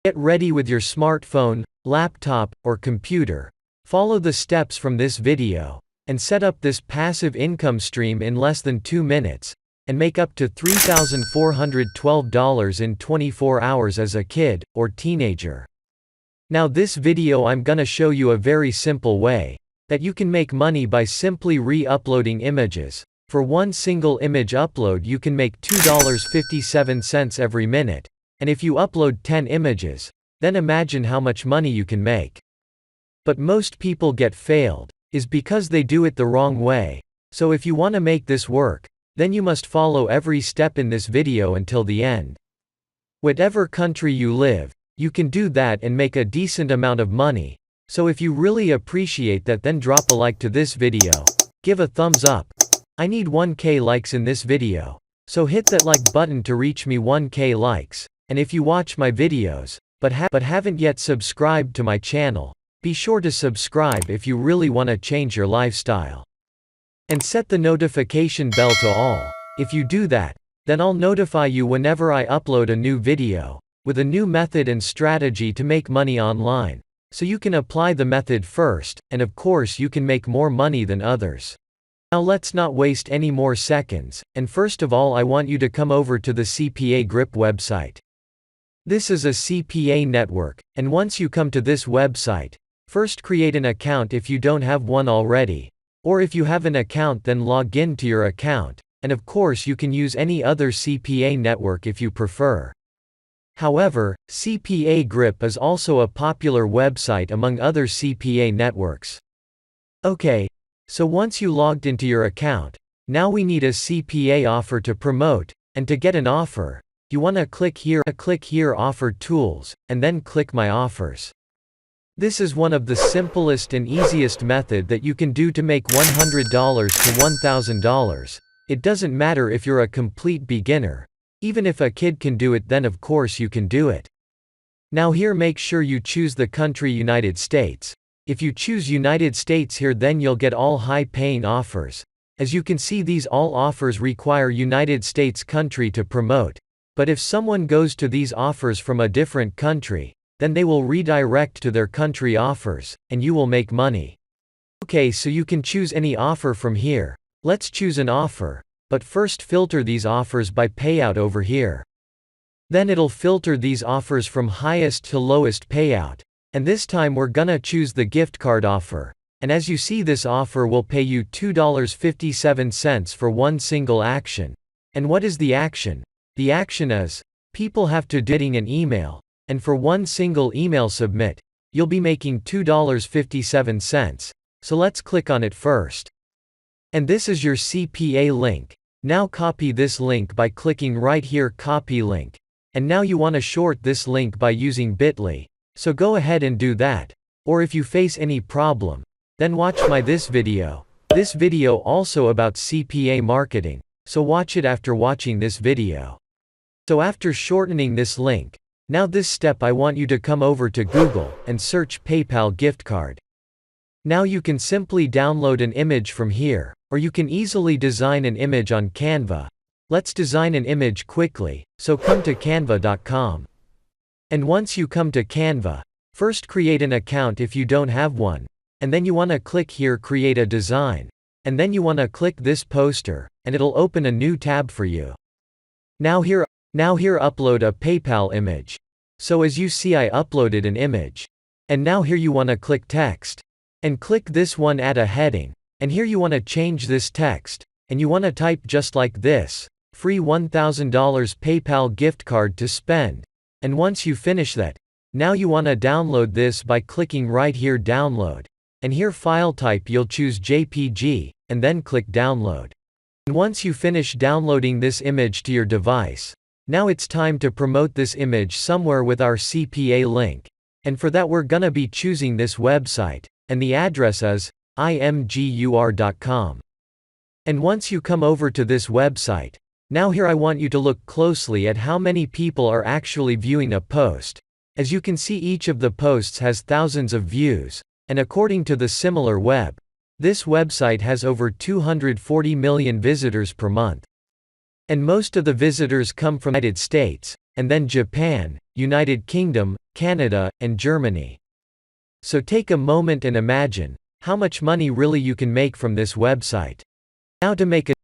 Get ready with your smartphone, laptop, or computer. Follow the steps from this video, and set up this passive income stream in less than 2 minutes, and make up to $3,412 in 24 hours as a kid, or teenager. Now this video I'm gonna show you a very simple way that you can make money by simply re-uploading images. For one single image upload you can make $2.57 every minute, and if you upload 10 images, then imagine how much money you can make. But most people get failed, is because they do it the wrong way. So if you want to make this work, then you must follow every step in this video until the end. Whatever country you live, you can do that and make a decent amount of money. So if you really appreciate that, then drop a like to this video, give a thumbs up. I need 1K likes in this video, so hit that like button to reach me 1K likes. And if you watch my videos, but haven't yet subscribed to my channel, be sure to subscribe if you really want to change your lifestyle. And set the notification bell to all. If you do that, then I'll notify you whenever I upload a new video, with a new method and strategy to make money online. So you can apply the method first, and of course you can make more money than others. Now let's not waste any more seconds, and first of all I want you to come over to the CPA Grip website. This is a CPA network, and once you come to this website, first create an account if you don't have one already, or if you have an account then log in to your account, and of course you can use any other CPA network if you prefer. However, CPA Grip is also a popular website among other CPA networks. Okay, so once you logged into your account, now we need a CPA offer to promote, and to get an offer, you want to click here Offer Tools, and then click My Offers. This is one of the simplest and easiest method that you can do to make $100 to $1,000. It doesn't matter if you're a complete beginner. Even if a kid can do it, then of course you can do it. Now here make sure you choose the country United States. If you choose United States here, then you'll get all high-paying offers. As you can see, these all offers require United States country to promote. But if someone goes to these offers from a different country, then they will redirect to their country offers, and you will make money. Okay, so you can choose any offer from here. Let's choose an offer. But first filter these offers by payout over here. Then it'll filter these offers from highest to lowest payout. And this time we're gonna choose the gift card offer. And as you see, this offer will pay you $2.57 for one single action. And what is the action? The action is, people have to do an email. And for one single email submit, you'll be making $2.57. So let's click on it first. And this is your CPA link. Now copy this link by clicking right here, copy link. And now you want to short this link by using Bitly. So go ahead and do that. Or if you face any problem, then watch this video. This video also about CPA marketing. So watch it after watching this video. So after shortening this link, now this step I want you to come over to Google and search PayPal gift card. Now you can simply download an image from here, or you can easily design an image on Canva. Let's design an image quickly, so come to canva.com. And once you come to Canva, first create an account if you don't have one, and then you want to click here create a design, and then you want to click this poster, and it'll open a new tab for you. Now here upload a PayPal image. So as you see, I uploaded an image. And now here you want to click text. And click this one, add a heading. And here you want to change this text, and you want to type just like this, free $1,000 PayPal gift card to spend. And once you finish that, now you want to download this by clicking right here download. And here file type you'll choose JPG, and then click download. And once you finish downloading this image to your device, now it's time to promote this image somewhere with our CPA link. And for that we're gonna be choosing this website, and the address is imgur.com. And once you come over to this website, now here I want you to look closely at how many people are actually viewing a post. As you can see, each of the posts has thousands of views, and according to the SimilarWeb, this website has over 240 million visitors per month. And most of the visitors come from the United States, and then Japan, United Kingdom, Canada, and Germany. So take a moment and imagine how much money really you can make from this website. Now to make a